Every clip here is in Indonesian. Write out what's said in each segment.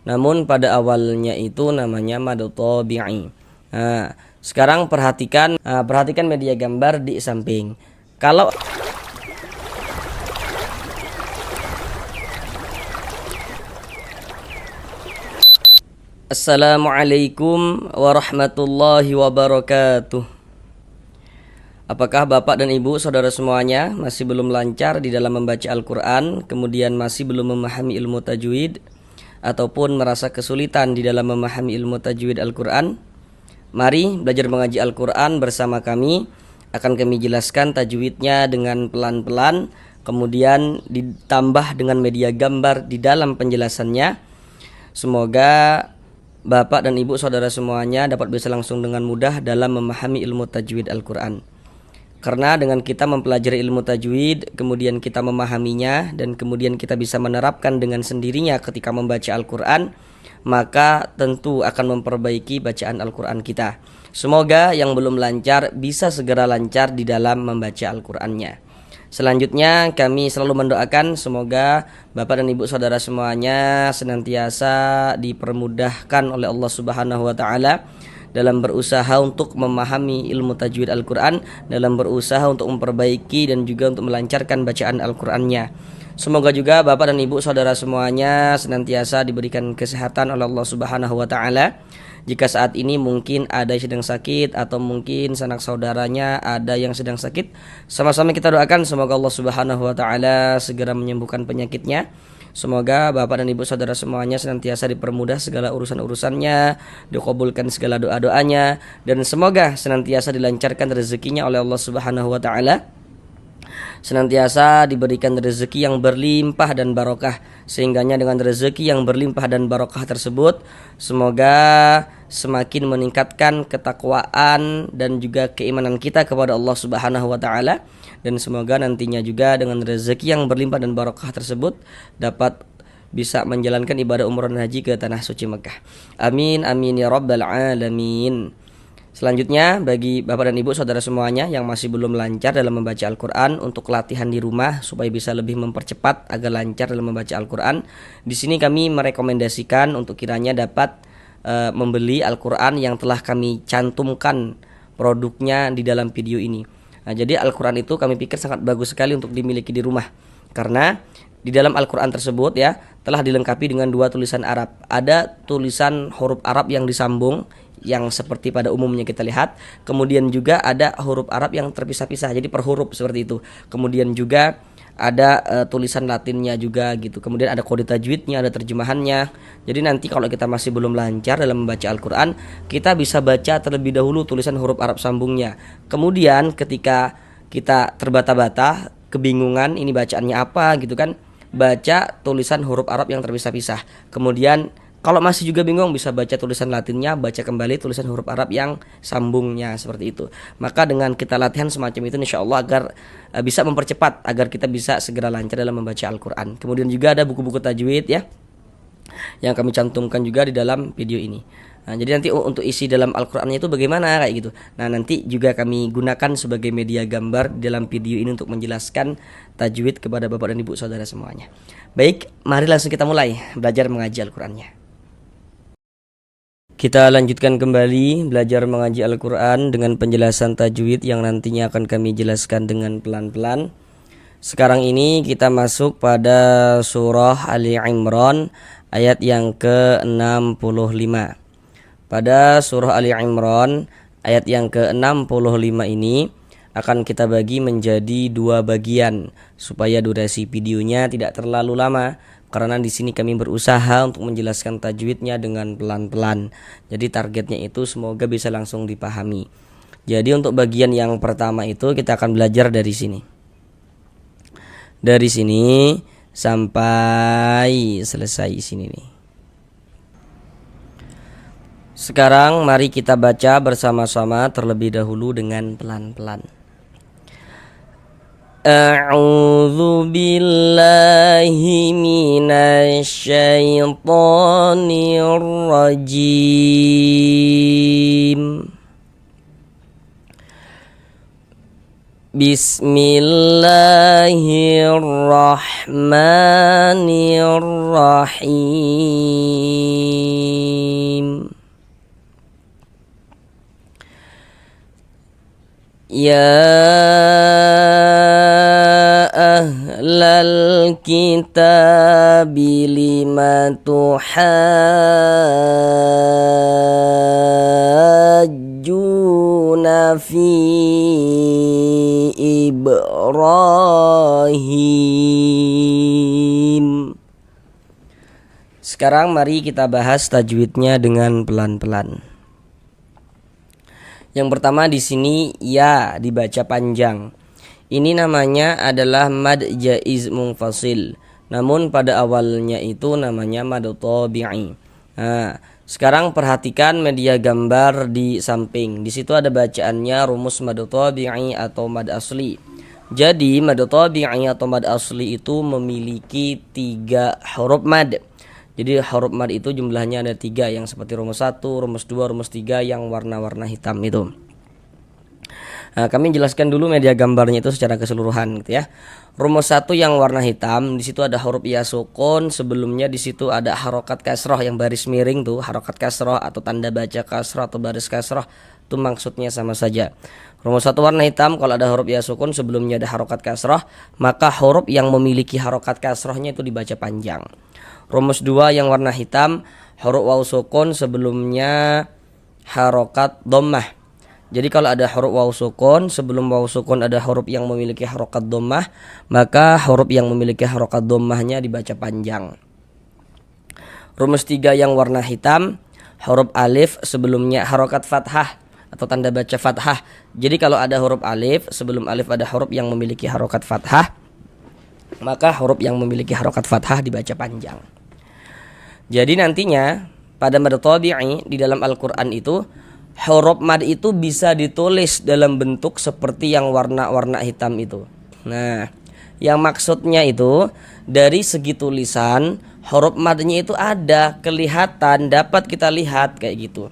namun pada awalnya itu namanya mad tabi'i. Nah, sekarang perhatikan media gambar di samping. Kalau Assalamualaikum warahmatullahi wabarakatuh. Apakah Bapak dan Ibu, saudara semuanya masih belum lancar di dalam membaca Al-Quran, kemudian masih belum memahami ilmu tajwid, ataupun merasa kesulitan di dalam memahami ilmu tajwid Al-Quran? Mari belajar mengaji Al-Quran bersama kami. Akan kami jelaskan tajwidnya dengan pelan-pelan, kemudian ditambah dengan media gambar di dalam penjelasannya. Semoga Bapak dan Ibu saudara semuanya dapat bisa langsung dengan mudah dalam memahami ilmu tajwid Al-Quran. Karena dengan kita mempelajari ilmu tajwid, kemudian kita memahaminya, dan kemudian kita bisa menerapkan dengan sendirinya ketika membaca Al-Quran, maka tentu akan memperbaiki bacaan Al-Quran kita. Semoga yang belum lancar bisa segera lancar di dalam membaca Al-Qurannya. Selanjutnya kami selalu mendoakan semoga Bapak dan Ibu saudara semuanya senantiasa dipermudahkan oleh Allah Subhanahu wa taala dalam berusaha untuk memahami ilmu tajwid Al-Quran, dalam berusaha untuk memperbaiki dan juga untuk melancarkan bacaan Al-Qurannya. Semoga juga Bapak dan Ibu saudara semuanya senantiasa diberikan kesehatan oleh Allah Subhanahu wa taala. Jika saat ini mungkin ada yang sedang sakit, atau mungkin sanak saudaranya ada yang sedang sakit, sama-sama kita doakan semoga Allah Subhanahu wa taala segera menyembuhkan penyakitnya. Semoga Bapak dan Ibu saudara semuanya senantiasa dipermudah segala urusan-urusannya, dikabulkan segala doa-doanya, dan semoga senantiasa dilancarkan rezekinya oleh Allah Subhanahu wa taala. Senantiasa diberikan rezeki yang berlimpah dan barokah, sehingganya dengan rezeki yang berlimpah dan barokah tersebut semoga semakin meningkatkan ketakwaan dan juga keimanan kita kepada Allah Subhanahu wa taala, dan semoga nantinya juga dengan rezeki yang berlimpah dan barokah tersebut dapat bisa menjalankan ibadah umrah dan haji ke tanah suci Mekah. Amin amin ya rabbal alamin. Selanjutnya, bagi Bapak dan Ibu saudara semuanya yang masih belum lancar dalam membaca Al-Quran, untuk latihan di rumah supaya bisa lebih mempercepat agar lancar dalam membaca Al-Quran, di sini kami merekomendasikan untuk kiranya dapat membeli Al-Quran yang telah kami cantumkan produknya di dalam video ini. Nah, jadi Al-Quran itu kami pikir sangat bagus sekali untuk dimiliki di rumah, karena di dalam Al-Quran tersebut ya telah dilengkapi dengan 2 tulisan Arab. Ada tulisan huruf Arab yang disambung, yang seperti pada umumnya kita lihat. Kemudian juga ada huruf Arab yang terpisah-pisah, jadi per huruf seperti itu. Kemudian juga ada tulisan Latinnya juga gitu. Kemudian ada kode tajwidnya, ada terjemahannya. Jadi nanti kalau kita masih belum lancar dalam membaca Al-Quran, kita bisa baca terlebih dahulu tulisan huruf Arab sambungnya. Kemudian ketika kita terbata-bata, kebingungan ini bacaannya apa gitu kan, baca tulisan huruf Arab yang terpisah-pisah. Kemudian kalau masih juga bingung, bisa baca tulisan Latinnya, baca kembali tulisan huruf Arab yang sambungnya, seperti itu. Maka dengan kita latihan semacam itu, insya Allah agar bisa mempercepat, agar kita bisa segera lancar dalam membaca Al-Quran. Kemudian juga ada buku-buku tajwid ya, yang kami cantumkan juga di dalam video ini. Nah, jadi nanti untuk isi dalam Al-Qurannya itu bagaimana kayak gitu. Nah, nanti juga kami gunakan sebagai media gambar di dalam video ini untuk menjelaskan tajwid kepada Bapak dan Ibu saudara semuanya. Baik, mari langsung kita mulai belajar mengaji Al-Qurannya. Kita lanjutkan kembali belajar mengaji Al-Quran dengan penjelasan tajwid yang nantinya akan kami jelaskan dengan pelan-pelan. Sekarang ini kita masuk pada surah Ali Imran ayat yang ke-65. Pada surah Ali Imran ayat yang ke-65 ini akan kita bagi menjadi 2 bagian supaya durasi videonya tidak terlalu lama. Karena di sini kami berusaha untuk menjelaskan tajwidnya dengan pelan-pelan. Jadi targetnya itu semoga bisa langsung dipahami. Jadi untuk bagian yang pertama itu kita akan belajar dari sini. Dari sini sampai selesai sini nih. Sekarang mari kita baca bersama-sama terlebih dahulu dengan pelan-pelan. A'udzu billahi minasy syaithanir rajim. Bismillahirrahmanirrahim. Bismillahirrahmanirrahim. ahlal kitabi lima tuhajjuna fi Ibrahim. Sekarang mari kita bahas tajwidnya dengan pelan-pelan. Yang pertama di sini ya dibaca panjang. Ini namanya adalah mad jaiz munfasil. Namun pada awalnya itu namanya mad tabi'i. Nah, sekarang perhatikan media gambar di samping. Di situ ada bacaannya rumus mad tabi'i atau mad asli. Jadi mad tabi'i atau mad asli itu memiliki 3 huruf mad. Jadi huruf mad itu jumlahnya ada 3 yang seperti rumus 1, rumus 2, rumus 3 yang warna-warna hitam itu. Nah, kami jelaskan dulu media gambarnya itu secara keseluruhan gitu ya. Rumus 1 yang warna hitam, di situ ada huruf ya sukun, sebelumnya di situ ada harokat kasroh yang baris miring tuh, harokat kasroh atau tanda baca kasroh atau baris kasroh, itu maksudnya sama saja. Rumus 1 warna hitam, kalau ada huruf ya sukun sebelumnya ada harokat kasroh, maka huruf yang memiliki harokat kasrohnya itu dibaca panjang. Rumus 2 yang warna hitam, huruf waw sukun sebelumnya harokat dhammah. Jadi kalau ada huruf waw sukun, sebelum waw sukun ada huruf yang memiliki harokat dhammah, maka huruf yang memiliki harokat dhammahnya dibaca panjang. Rumus 3 yang warna hitam, huruf alif sebelumnya harokat fathah atau tanda baca fathah. Jadi kalau ada huruf alif, sebelum alif ada huruf yang memiliki harokat fathah, maka huruf yang memiliki harokat fathah dibaca panjang. Jadi nantinya pada mad tabi'i di dalam Al-Quran itu huruf mad itu bisa ditulis dalam bentuk seperti yang warna-warna hitam itu. Nah, yang maksudnya itu dari segi tulisan huruf madnya itu ada, kelihatan, dapat kita lihat kayak gitu.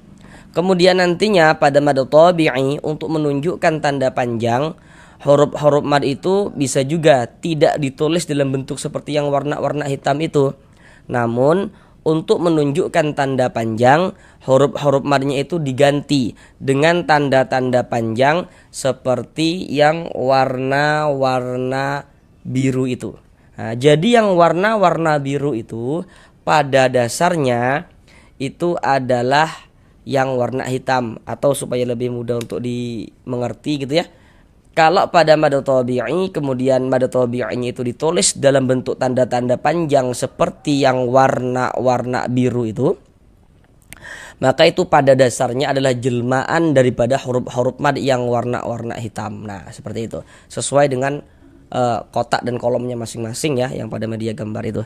Kemudian nantinya pada mad tabi'i untuk menunjukkan tanda panjang, huruf-huruf mad itu bisa juga tidak ditulis dalam bentuk seperti yang warna-warna hitam itu. Namun untuk menunjukkan tanda panjang, huruf-huruf madnya itu diganti dengan tanda-tanda panjang seperti yang warna-warna biru itu. Nah, jadi yang warna-warna biru itu pada dasarnya itu adalah yang warna hitam, atau supaya lebih mudah untuk dimengerti gitu ya. Kalau pada mad tabi'i kemudian mad tabi'inya itu ditulis dalam bentuk tanda-tanda panjang seperti yang warna-warna biru itu, maka itu pada dasarnya adalah jelmaan daripada huruf-huruf mad yang warna-warna hitam. Nah, seperti itu. Sesuai dengan kotak dan kolomnya masing-masing ya yang pada media gambar itu.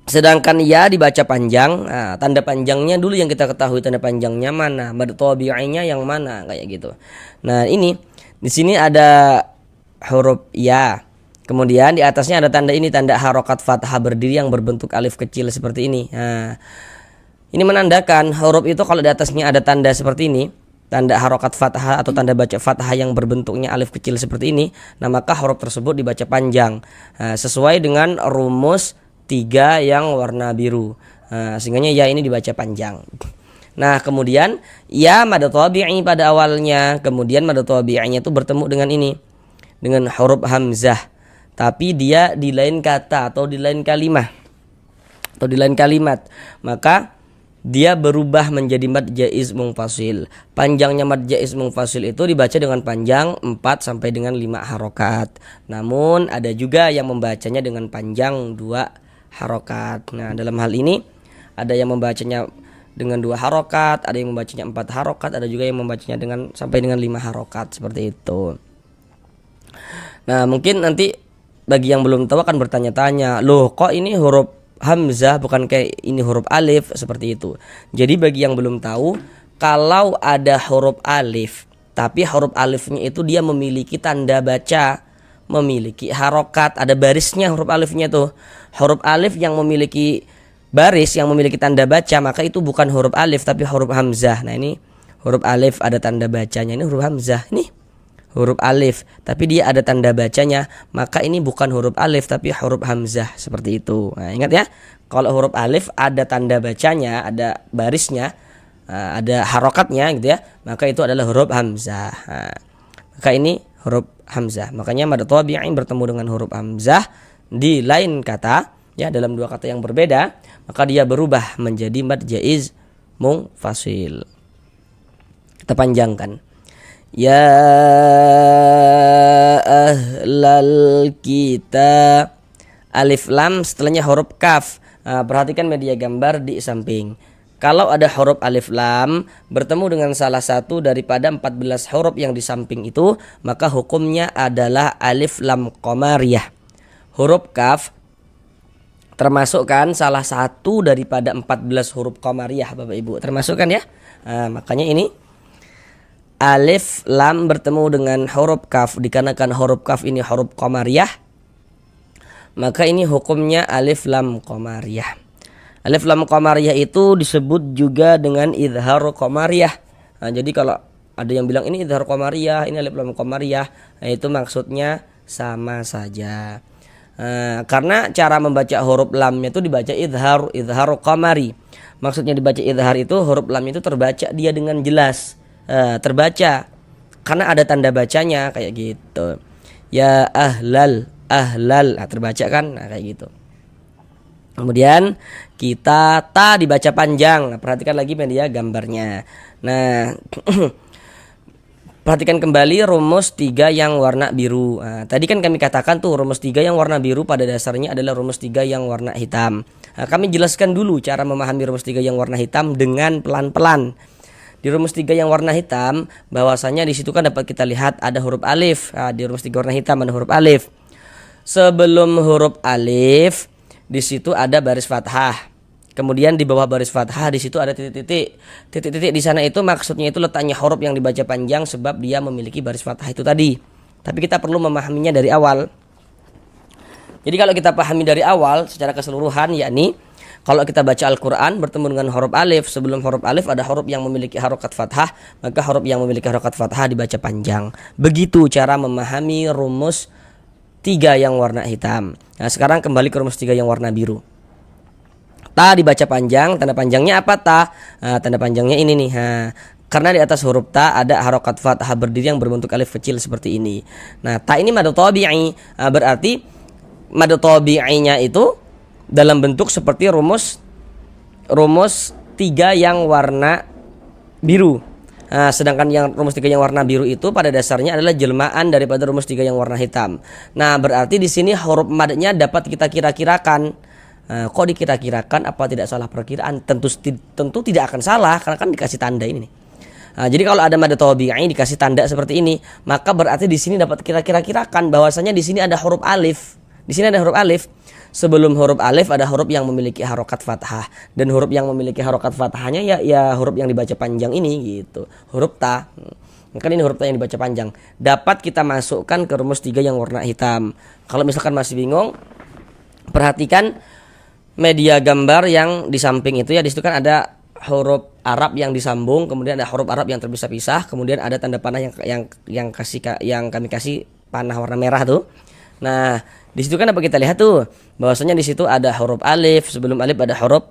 Sedangkan ya dibaca panjang. Nah, tanda panjangnya dulu yang kita ketahui, tanda panjangnya mana, mad tabi'inya yang mana kayak gitu. Nah, ini di sini ada huruf ya. Kemudian di atasnya ada tanda ini, tanda harokat fathah berdiri yang berbentuk alif kecil seperti ini. Nah, ini menandakan huruf itu kalau di atasnya ada tanda seperti ini, tanda harokat fathah atau tanda baca fathah yang berbentuknya alif kecil seperti ini, nah maka huruf tersebut dibaca panjang. Nah, sesuai dengan rumus 3 yang warna biru. Nah, sehingga ya ini dibaca panjang. Nah, kemudian ya mad tabi'i pada awalnya, kemudian mad tabi'inya itu bertemu dengan ini, dengan huruf hamzah, tapi dia di lain kata atau di lain kalimat atau di lain kalimat, maka dia berubah menjadi mad jaiz munfasil. Panjangnya mad jaiz munfasil itu dibaca dengan panjang 4 sampai dengan 5 harokat. Namun ada juga yang membacanya dengan panjang 2 harokat. Nah, dalam hal ini ada yang membacanya dengan 2 harokat, ada yang membacanya 4 harokat, ada juga yang membacanya dengan sampai dengan 5 harokat seperti itu. Nah, mungkin nanti bagi yang belum tahu akan bertanya-tanya, loh kok ini huruf hamzah bukan kayak ini huruf alif seperti itu. Jadi bagi yang belum tahu, kalau ada huruf alif tapi huruf alifnya itu dia memiliki tanda baca, memiliki harokat, ada barisnya huruf alifnya tuh. Huruf alif yang memiliki baris, yang memiliki tanda baca, maka itu bukan huruf alif tapi huruf hamzah. Nah, ini huruf alif ada tanda bacanya, ini huruf hamzah. Ini huruf alif tapi dia ada tanda bacanya, maka ini bukan huruf alif tapi huruf hamzah, seperti itu. Nah, ingat ya, kalau huruf alif ada tanda bacanya, ada barisnya, ada harokatnya gitu ya, maka itu adalah huruf hamzah. Nah, maka ini huruf hamzah. Makanya mad tabi'i bertemu dengan huruf hamzah di lain kata, ya dalam dua kata yang berbeda, maka dia berubah menjadi mad jaiz munfasil. Kita panjangkan. Ya ahlal kitab, alif lam setelahnya huruf kaf. Perhatikan media gambar di samping. Kalau ada huruf alif lam bertemu dengan salah satu daripada 14 huruf yang di samping itu, maka hukumnya adalah alif lam qamariyah. Huruf kaf termasuk kan salah satu daripada 14 huruf qamariyah, Bapak Ibu. Termasuk kan ya? Makanya ini alif lam bertemu dengan huruf kaf, dikarenakan huruf kaf ini huruf qamariyah, maka ini hukumnya alif lam qamariyah. Alif lam qamariyah itu disebut juga dengan idhar qamariyah. Jadi kalau ada yang bilang ini idhar qamariyah, ini alif lam qamariyah, itu maksudnya sama saja. Karena cara membaca huruf lamnya itu dibaca idhar qamari. Maksudnya dibaca idhar itu huruf lam itu terbaca dia dengan jelas. Terbaca karena ada tanda bacanya kayak gitu. Ya ahlal, terbaca kan, kayak gitu. Kemudian kita ta dibaca panjang. Perhatikan lagi media gambarnya. Nah, perhatikan kembali rumus 3 yang warna biru. Tadi kan kami katakan tuh rumus 3 yang warna biru pada dasarnya adalah rumus 3 yang warna hitam. Kami jelaskan dulu cara memahami rumus 3 yang warna hitam dengan pelan-pelan. Di rumus 3 yang warna hitam, bahwasanya di situ kan dapat kita lihat ada huruf alif. Di rumus 3 warna hitam ada huruf alif. Sebelum huruf alif, di situ ada baris fathah. Kemudian di bawah baris fathah di situ ada titik-titik. Titik-titik di sana itu maksudnya itu letaknya huruf yang dibaca panjang sebab dia memiliki baris fathah itu tadi. Tapi kita perlu memahaminya dari awal. Jadi kalau kita pahami dari awal secara keseluruhan, yakni kalau kita baca Al-Quran bertemu dengan huruf alif, sebelum huruf alif ada huruf yang memiliki harokat fathah, maka huruf yang memiliki harokat fathah dibaca panjang. Begitu cara memahami rumus 3 yang warna hitam. Nah, sekarang kembali ke rumus 3 yang warna biru. Ta dibaca panjang, tanda panjangnya apa ta? Tanda panjangnya ini nih. Karena di atas huruf ta ada harokat fathah berdiri yang berbentuk alif kecil seperti ini. Nah, ta ini mad tabi'i. Berarti mad tabi'inya itu dalam bentuk seperti rumus 3 yang warna biru. Sedangkan yang rumus 3 yang warna biru itu pada dasarnya adalah jelmaan daripada rumus 3 yang warna hitam. Nah, berarti di sini huruf madnya dapat kita kira-kirakan. Kok dikira-kirakan? Apa tidak salah perkiraan? Tentu tidak akan salah karena kan dikasih tanda ini nih. Jadi kalau ada mad tabi'i dikasih tanda seperti ini, maka berarti di sini dapat kita kira-kirakan bahwasanya di sini ada huruf alif. Di sini ada huruf alif. Sebelum huruf alif ada huruf yang memiliki harokat fathah, dan huruf yang memiliki harokat fathahnya ya huruf yang dibaca panjang ini gitu, huruf ta. Maka ini huruf ta yang dibaca panjang dapat kita masukkan ke rumus 3 yang warna hitam. Kalau misalkan masih bingung, perhatikan media gambar yang di samping itu ya. Di situ kan ada huruf Arab yang disambung, kemudian ada huruf Arab yang terpisah-pisah, kemudian ada tanda panah yang kami kasih panah warna merah tuh. Nah, di situ kan apa kita lihat tuh bahwasanya di situ ada huruf alif, sebelum alif ada huruf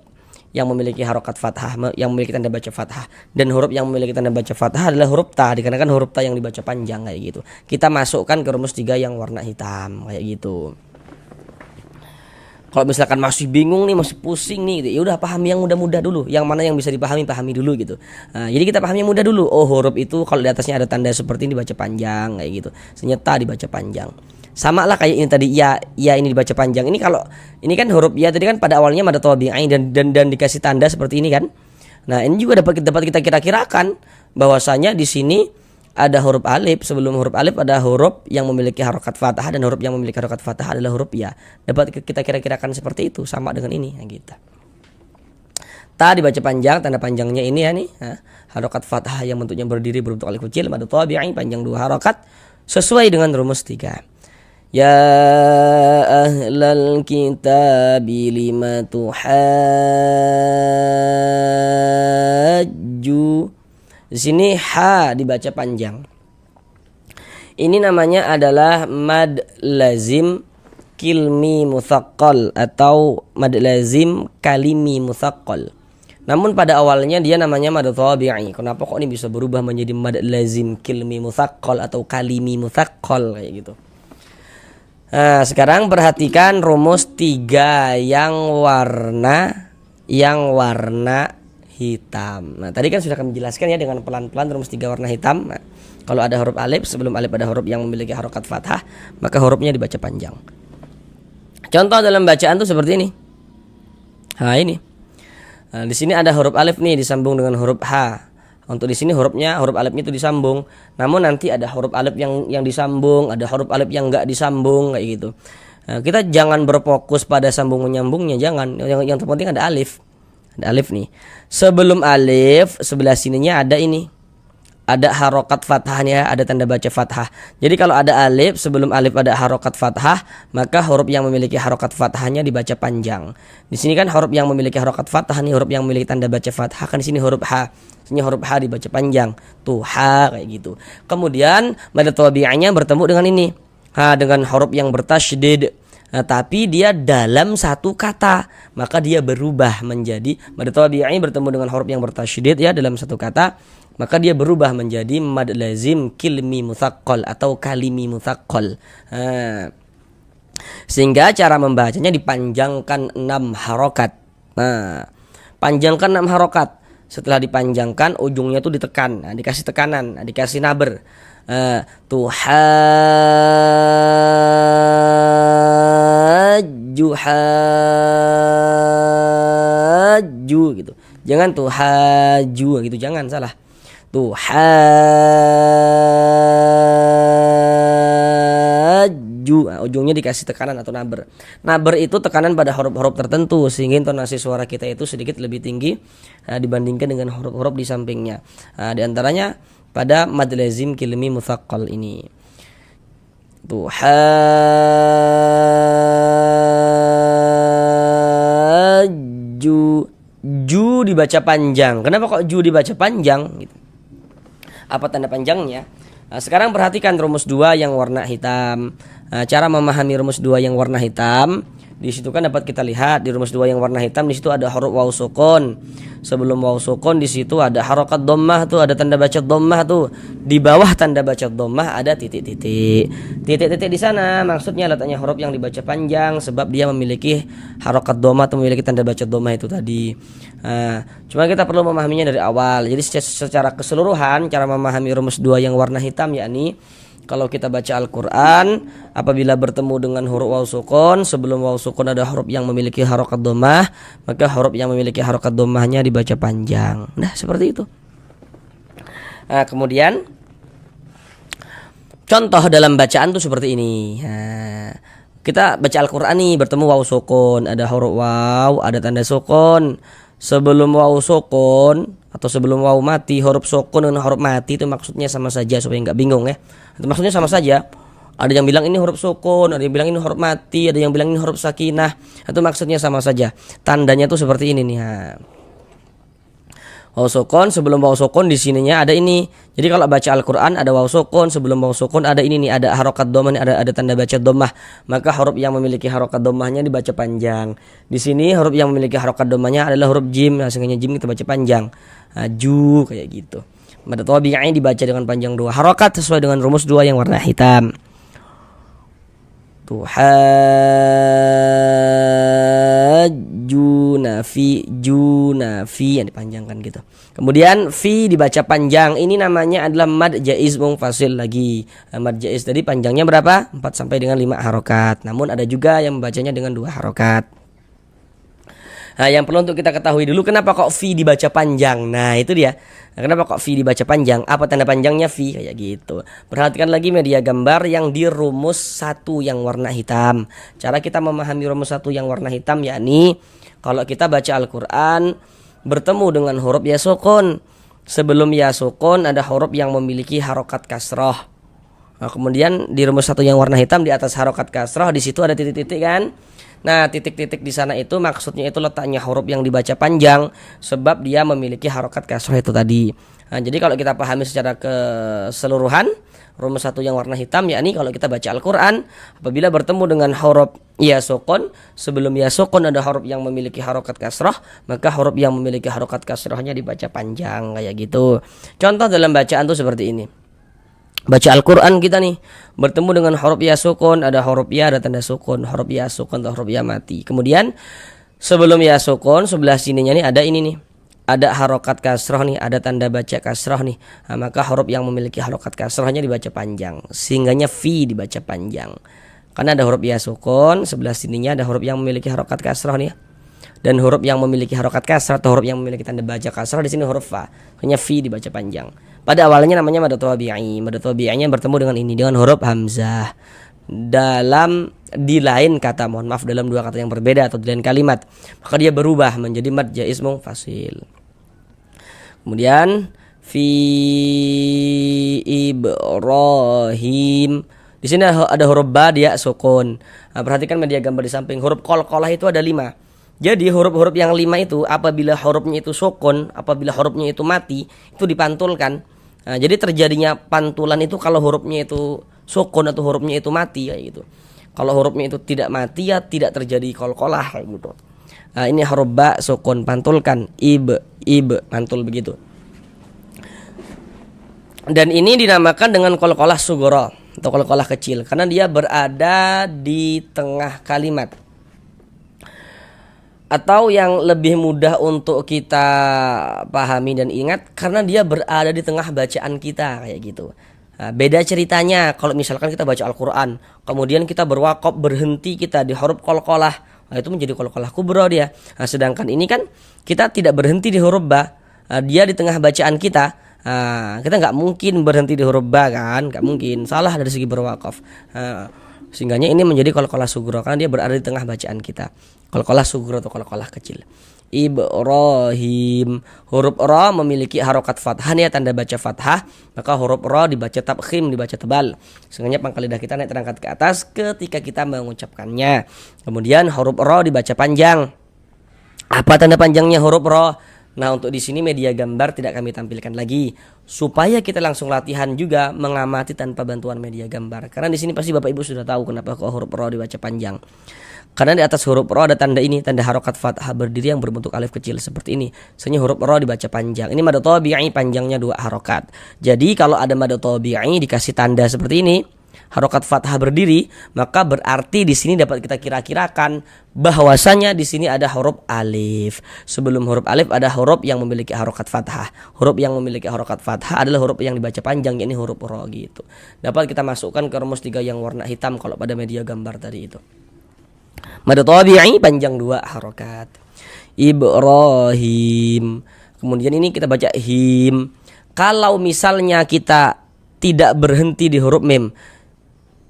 yang memiliki harokat fathah, yang memiliki tanda baca fathah, dan huruf yang memiliki tanda baca fathah adalah huruf ta, dikarenakan huruf ta yang dibaca panjang kayak gitu. Kita masukkan ke rumus 3 yang warna hitam kayak gitu. Kalau misalkan masih bingung nih, masih pusing nih gitu, ya udah pahami yang mudah-mudah dulu. Yang mana yang bisa dipahami, pahami dulu gitu. Jadi kita pahami yang mudah dulu. Oh, huruf itu kalau di atasnya ada tanda seperti ini dibaca panjang kayak gitu. Senyata dibaca panjang. Sama lah kayak ini tadi, ya ini dibaca panjang. Ini kalau ini kan huruf ya tadi kan pada awalnya mad tabi'i dan dikasih tanda seperti ini kan. Nah, ini juga dapat kita kira-kirakan bahwasanya di sini ada huruf alif, sebelum huruf alif ada huruf yang memiliki harokat fathah, dan huruf yang memiliki harokat fathah adalah huruf ya. Dapat kita kira-kirakan seperti itu, sama dengan ini gitu. Ta dibaca panjang, tanda panjangnya ini ya nih, harokat fathah yang bentuknya berdiri berbentuk alif kecil, mad tabi'i panjang 2 harokat sesuai dengan rumus 3. Ya ahlal kitabi lima tuhajju. Di sini ha dibaca panjang. Ini namanya adalah mad lazim kilmi mutsaqqal atau mad lazim kalimi mutsaqqal. Namun pada awalnya dia namanya mad tabi'i. Kenapa kok ini bisa berubah menjadi mad lazim kilmi mutsaqqal atau kalimi mutsaqqal kayak gitu. Nah, sekarang perhatikan rumus 3 yang warna hitam. Nah, tadi kan sudah kami jelaskan ya dengan pelan-pelan rumus 3 warna hitam. Nah, kalau ada huruf alif, sebelum alif ada huruf yang memiliki harokat fathah, maka hurufnya dibaca panjang. Contoh dalam bacaan tuh seperti ini. Nah, ini. Nah, di sini ada huruf alif nih disambung dengan huruf H. Untuk di sini huruf alifnya itu disambung. Namun nanti ada huruf alif yang disambung, ada huruf alif yang enggak disambung kayak gitu. Nah, kita jangan berfokus pada sambung menyambungnya, jangan. Yang terpenting ada alif. Ada alif nih. Sebelum alif sebelah sininya ada ini. Ada harokat fathahnya, ada tanda baca fathah. Jadi kalau ada alif, sebelum alif ada harokat fathah, maka huruf yang memiliki harokat fathahnya dibaca panjang. Di sini kan huruf yang memiliki harokat fathah nih, huruf yang memiliki tanda baca fathah, kan di sini huruf H. Di sini huruf H dibaca panjang. Tuh H kayak gitu. Kemudian mad tabi'iynya bertemu dengan ini. Dengan huruf yang bertasydid. Nah, tapi dia dalam satu kata, maka dia berubah menjadi mad tabi'i bertemu dengan huruf yang bertasydid ya dalam satu kata, maka dia berubah menjadi mad lazim kilmi mutsaqqal atau kalimi mutsaqqal. Sehingga cara membacanya dipanjangkan 6 harokat. Nah, panjangkan 6 harokat. Setelah dipanjangkan ujungnya tuh ditekan, nah, dikasih tekanan, nah, dikasih naber. Haju gitu. Jangan haju gitu, jangan salah. Haju. Nah, ujungnya dikasih tekanan atau naber. Naber itu tekanan pada huruf-huruf tertentu sehingga intonasi suara kita itu sedikit lebih tinggi dibandingkan dengan huruf-huruf di sampingnya. Di antaranya pada mad lazim kilmi mutsaqqal ini. Ju dibaca panjang. Kenapa kok ju dibaca panjang gitu? Apa tanda panjangnya? Nah, sekarang perhatikan rumus 2 yang warna hitam. Cara memahami rumus 2 yang warna hitam, di situ kan dapat kita lihat di rumus 2 yang warna hitam, di situ ada huruf waw sukun. Sebelum waw sukun di situ ada harokat dhammah tuh, ada tanda baca dhammah tuh. Di bawah tanda baca dhammah ada titik-titik. Titik-titik di sana maksudnya letaknya huruf yang dibaca panjang sebab dia memiliki harokat dhammah atau memiliki tanda baca dhammah itu tadi. Cuma kita perlu memahaminya dari awal. Jadi secara keseluruhan cara memahami rumus 2 yang warna hitam yakni kalau kita baca Al-Quran, apabila bertemu dengan huruf waw sukun, sebelum waw sukun ada huruf yang memiliki harokat dhammah, maka huruf yang memiliki harokat dhammahnya dibaca panjang. Nah, seperti itu. Nah, kemudian contoh dalam bacaan tuh seperti ini. Nah, kita baca Al-Quran nih, bertemu waw sukun, ada huruf waw, ada tanda sukun. Sebelum waw sukun atau sebelum waw mati, huruf sukun dan huruf mati itu maksudnya sama saja supaya nggak bingung ya. Itu maksudnya sama saja. Ada yang bilang ini huruf sukun, ada yang bilang ini huruf mati, ada yang bilang ini huruf sakinah. Itu maksudnya sama saja. Tandanya tuh seperti ini nih. Waw sukun, sebelum waw sukun di sininya ada ini. Jadi kalau baca Al-Quran ada waw sukun, sebelum waw sukun ada ini nih, ada harokat dhammah, ada tanda baca dhammah. Maka huruf yang memiliki harokat dhammahnya dibaca panjang. Di sini huruf yang memiliki harokat dhammahnya adalah huruf jim. Nah, sehingga jim kita baca panjang. Ju kayak gitu. Mad tabi'i dibaca dengan panjang 2 harokat sesuai dengan rumus 2 yang warna hitam. Junafi yang dipanjangkan gitu. Kemudian fi dibaca panjang. Ini namanya adalah mad jaiz munfasil lagi. Mad jaiz tadi panjangnya berapa? 4 sampai dengan 5 harokat. Namun ada juga yang membacanya dengan 2 harokat. Nah, yang perlu untuk kita ketahui dulu kenapa kok fi dibaca panjang. Nah, itu dia. Nah, kenapa kok fi dibaca panjang? Apa tanda panjangnya fi? Kayak gitu. Perhatikan lagi media gambar yang di rumus 1 yang warna hitam. Cara kita memahami rumus 1 yang warna hitam yakni kalau kita baca Al-Quran bertemu dengan huruf ya sukun. Sebelum ya sukun ada huruf yang memiliki harokat kasroh. Nah, kemudian di rumus 1 yang warna hitam di atas harokat kasroh di situ ada titik-titik kan? Nah, titik-titik di sana itu maksudnya itu letaknya huruf yang dibaca panjang sebab dia memiliki harokat kasroh itu tadi. Nah, jadi kalau kita pahami secara keseluruhan, rumus satu yang warna hitam yakni kalau kita baca Al-Qur'an apabila bertemu dengan huruf ya sukun, sebelum ya sukun ada huruf yang memiliki harokat kasroh, maka huruf yang memiliki harokat kasrohnya dibaca panjang kayak gitu. Contoh dalam bacaan tuh seperti ini. Baca Al-Quran kita nih bertemu dengan huruf ya sukun, ada huruf ya ada tanda sukun, huruf ya sukun atau huruf ya mati. Kemudian sebelum ya sukun sebelah sininya nih ada ini nih, ada harokat kasroh nih, ada tanda baca kasroh nih. Nah, maka huruf yang memiliki harokat kasrohnya dibaca panjang, sehingganya fi dibaca panjang. Karena ada huruf ya sukun, sebelah sininya ada huruf yang memiliki harokat kasroh nih. Dan huruf yang memiliki harokat kasroh atau huruf yang memiliki tanda baca kasroh di sini huruf fa, hanya fi dibaca panjang. Pada awalnya namanya mad tabi'i. Mad tabi'inya bertemu dengan ini, dengan huruf hamzah. Di lain kata, mohon maaf, dalam dua kata yang berbeda atau di lain kalimat, maka dia berubah menjadi mad jaiz munfasil. Kemudian fi Ibrahim. Di sini ada huruf ba dia sukun. Nah, perhatikan media gambar di samping. Huruf qalqalah itu ada 5. Jadi huruf-huruf yang 5 itu apabila hurufnya itu sukun, apabila hurufnya itu mati, itu dipantulkan. Nah, jadi terjadinya pantulan itu kalau hurufnya itu sukun atau hurufnya itu mati kayak gitu. Kalau hurufnya itu tidak mati ya tidak terjadi qalqalah kayak gitu. Nah, ini huruf ba sukun pantulkan, ib mantul begitu. Dan ini dinamakan dengan qalqalah sughra atau qalqalah kecil karena dia berada di tengah kalimat. Atau yang lebih mudah untuk kita pahami dan ingat karena dia berada di tengah bacaan kita kayak gitu. Nah, beda ceritanya kalau misalkan kita baca Al-Quran kemudian kita berwaqaf berhenti kita di huruf qalqalah, nah, itu menjadi qalqalah kubra dia. Nah, sedangkan ini kan kita tidak berhenti di huruf ba, dia di tengah bacaan kita. Nah, kita nggak mungkin berhenti di huruf ba kan, nggak mungkin, salah dari segi berwaqaf. Sehingganya ini menjadi qalqalah sughra karena dia berada di tengah bacaan kita. Qalqalah sughra atau qalqalah kecil. Ibrahim, huruf ra memiliki harokat fathah nih, tanda baca fathah, maka huruf ra dibaca tabkhim, dibaca tebal. Sehingganya pangkal lidah kita naik terangkat ke atas ketika kita mengucapkannya. Kemudian huruf ra dibaca panjang. Apa tanda panjangnya huruf ra? Nah, untuk di sini media gambar tidak kami tampilkan lagi supaya kita langsung latihan juga mengamati tanpa bantuan media gambar. Karena di sini pasti Bapak Ibu sudah tahu kenapa kok huruf ra dibaca panjang. Karena di atas huruf ra ada tanda ini, tanda harokat fathah berdiri yang berbentuk alif kecil seperti ini. Sehingga huruf ra dibaca panjang. Ini mad tabi'i, panjangnya 2 harokat. Jadi kalau ada mad tabi'i dikasih tanda seperti ini, harokat fathah berdiri, maka berarti di sini dapat kita kira-kirakan bahwasanya di sini ada huruf alif. Sebelum huruf alif ada huruf yang memiliki harokat fathah. Huruf yang memiliki harokat fathah adalah huruf yang dibaca panjang, yakni huruf ra gitu. Dapat kita masukkan ke rumus 3 yang warna hitam kalau pada media gambar tadi itu. Mad tabi'i panjang 2 harokat. Ibrahim. Kemudian ini kita baca him. Kalau misalnya kita tidak berhenti di huruf mim,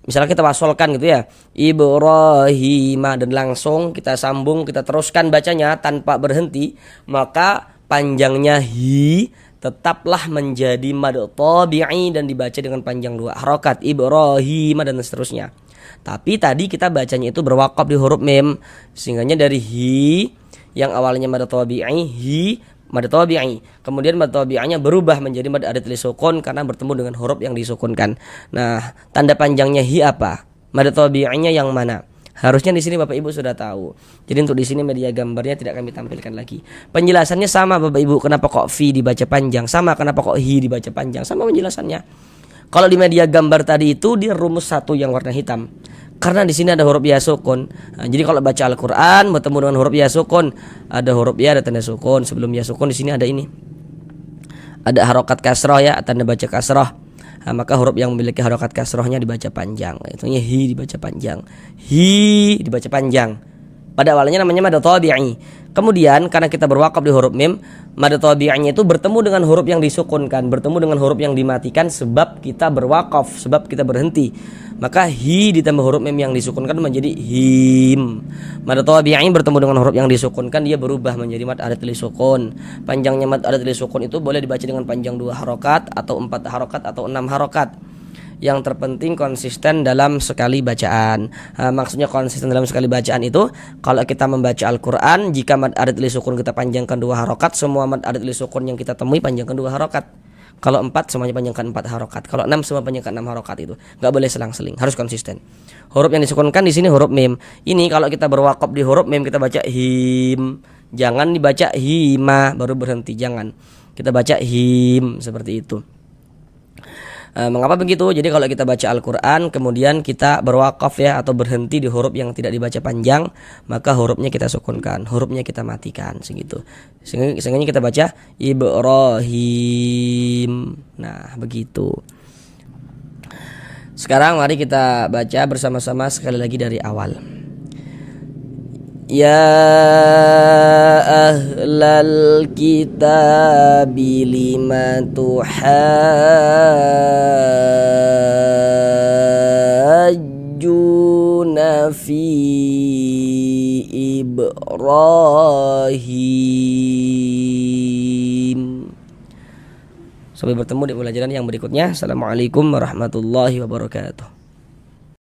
misalnya kita wasolkan gitu ya, Ibrahim, dan langsung kita sambung, kita teruskan bacanya tanpa berhenti, maka panjangnya hi tetaplah menjadi mad tabi'i dan dibaca dengan panjang 2 harokat, Ibrahim dan seterusnya. Tapi tadi kita bacanya itu berwaqaf di huruf mim, sehingganya dari hi yang awalnya mad tabi'i, hi mad tabi'i, kemudian mad tabi'anya berubah menjadi mad arid li sukun karena bertemu dengan huruf yang disukunkan. Nah, tanda panjangnya hi apa? Mad tabi'inya yang mana? Harusnya di sini Bapak Ibu sudah tahu. Jadi untuk di sini media gambarnya tidak kami tampilkan lagi. Penjelasannya sama Bapak Ibu, kenapa kok fi dibaca panjang, sama kenapa kok hi dibaca panjang, sama penjelasannya. Kalau di media gambar tadi itu dia rumus 1 yang warna hitam. Karena di sini ada huruf ya sukun. Nah, jadi kalau baca Al-Qur'an bertemu dengan huruf ya sukun, ada huruf ya ada tanda sukun. Sebelum ya sukun di sini ada ini. Ada harokat kasroh ya, tanda baca kasroh. Nah, maka huruf yang memiliki harokat kasrohnya dibaca panjang. Itunya hi dibaca panjang. Hi dibaca panjang. Pada awalnya namanya mad tabi'i. Kemudian karena kita berwaqaf di huruf mim, mad tabi'inya itu bertemu dengan huruf yang disukunkan, bertemu dengan huruf yang dimatikan sebab kita berwaqaf, sebab kita berhenti. Maka hi ditambah huruf mim yang disukunkan menjadi him. Mad tabi'i bertemu dengan huruf yang disukunkan, dia berubah menjadi mad arid li sukun. Panjangnya mad arid li sukun itu boleh dibaca dengan panjang 2 harokat atau 4 harokat atau 6 harokat. Yang terpenting konsisten dalam sekali bacaan. Maksudnya konsisten dalam sekali bacaan itu, kalau kita membaca Al-Quran, jika mad arid li sukun kita panjangkan 2 harokat, semua mad arid li sukun yang kita temui panjangkan 2 harokat. Kalau 4 semuanya panjangkan 4 harokat. Kalau 6 semua panjangkan 6 harokat. Itu nggak boleh selang-seling, harus konsisten. Huruf yang disukunkan di sini huruf mim. Ini kalau kita berwakaf di huruf mim kita baca him. Jangan dibaca hima baru berhenti, jangan. Kita baca him seperti itu. Mengapa begitu? Jadi kalau kita baca Al-Quran kemudian kita berwakaf ya, atau berhenti di huruf yang tidak dibaca panjang, maka hurufnya kita sukunkan, hurufnya kita matikan segitu. Sehingga kita baca Ibrahim. Nah begitu. Sekarang mari kita baca bersama-sama sekali lagi dari awal. Ya ahlal kitabi lima tuhajjuna fi Ibrahim. Sampai bertemu di pelajaran yang berikutnya. Assalamualaikum warahmatullahi wabarakatuh.